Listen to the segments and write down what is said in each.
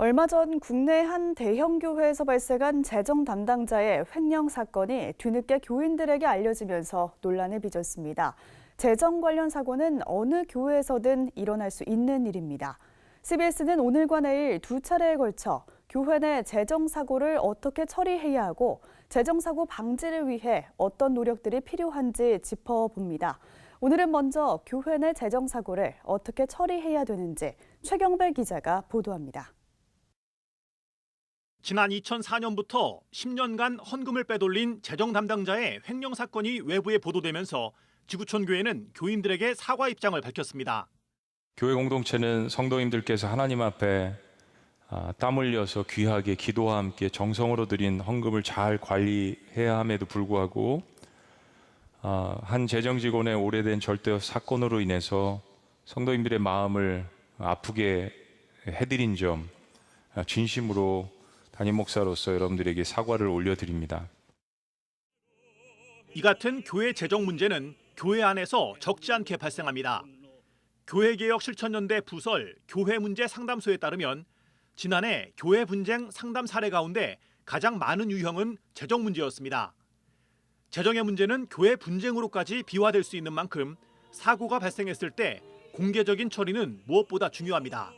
얼마 전 국내 한 대형 교회에서 발생한 재정 담당자의 횡령 사건이 뒤늦게 교인들에게 알려지면서 논란을 빚었습니다. 재정 관련 사고는 어느 교회에서든 일어날 수 있는 일입니다. CBS는 오늘과 내일 두 차례에 걸쳐 교회 내 재정 사고를 어떻게 처리해야 하고 재정 사고 방지를 위해 어떤 노력들이 필요한지 짚어봅니다. 오늘은 먼저 교회 내 재정 사고를 어떻게 처리해야 되는지 최경배 기자가 보도합니다. 지난 2004년부터 10년간 헌금을 빼돌린 재정 담당자의 횡령 사건이 외부에 보도되면서 지구촌 교회는 교인들에게 사과 입장을 밝혔습니다. 교회 공동체는 성도님들께서 하나님 앞에 땀 흘려서 귀하게 기도와 함께 정성으로 드린 헌금을 잘 관리해야 함에도 불구하고 한 재정 직원의 오래된 절대 사건으로 인해서 성도님들의 마음을 아프게 해드린 점 진심으로 담임 목사로서 여러분들에게 사과를 올려드립니다. 이 같은 교회 재정 문제는 교회 안에서 적지 않게 발생합니다. 교회개혁 실천연대 부설 교회 문제 상담소에 따르면 지난해 교회 분쟁 상담 사례 가운데 가장 많은 유형은 재정 문제였습니다. 재정의 문제는 교회 분쟁으로까지 비화될 수 있는 만큼 사고가 발생했을 때 공개적인 처리는 무엇보다 중요합니다.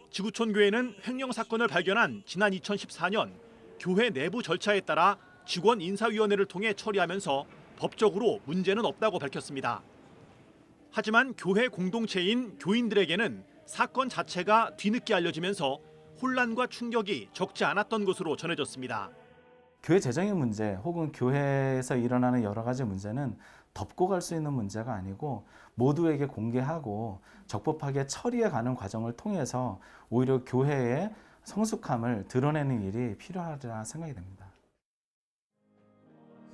지구촌 교회는 횡령 사건을 발견한 지난 2014년 교회 내부 절차에 따라 직원 인사위원회를 통해 처리하면서 법적으로 문제는 없다고 밝혔습니다. 하지만 교회 공동체인 교인들에게는 사건 자체가 뒤늦게 알려지면서 혼란과 충격이 적지 않았던 것으로 전해졌습니다. 교회 재정의 문제 혹은 교회에서 일어나는 여러 가지 문제는 덮고 갈 수 있는 문제가 아니고 모두에게 공개하고 적법하게 처리해가는 과정을 통해서 오히려 교회의 성숙함을 드러내는 일이 필요하리라 생각이 됩니다.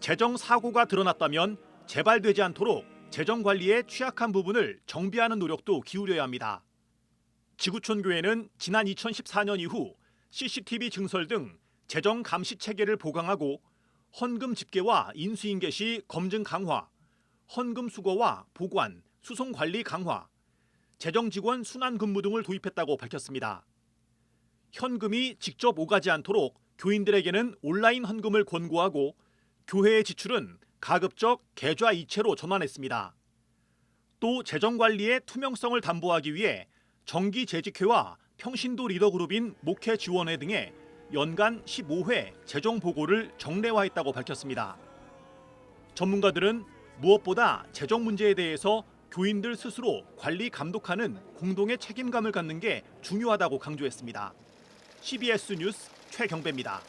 재정 사고가 드러났다면 재발되지 않도록 재정 관리에 취약한 부분을 정비하는 노력도 기울여야 합니다. 지구촌 교회는 지난 2014년 이후 CCTV 증설 등 재정 감시 체계를 보강하고 헌금 집계와 인수인계 시 검증 강화, 헌금 수거와 보관, 수송 관리 강화, 재정 직원 순환 근무 등을 도입했다고 밝혔습니다. 현금이 직접 오가지 않도록 교인들에게는 온라인 헌금을 권고하고 교회의 지출은 가급적 계좌 이체로 전환했습니다. 또 재정 관리의 투명성을 담보하기 위해 정기재직회와 평신도 리더그룹인 목회지원회 등의 연간 15회 재정 보고를 정례화했다고 밝혔습니다. 전문가들은 무엇보다 재정 문제에 대해서 교인들 스스로 관리 감독하는 공동의 책임감을 갖는 게 중요하다고 강조했습니다. CBS 뉴스 최경배입니다.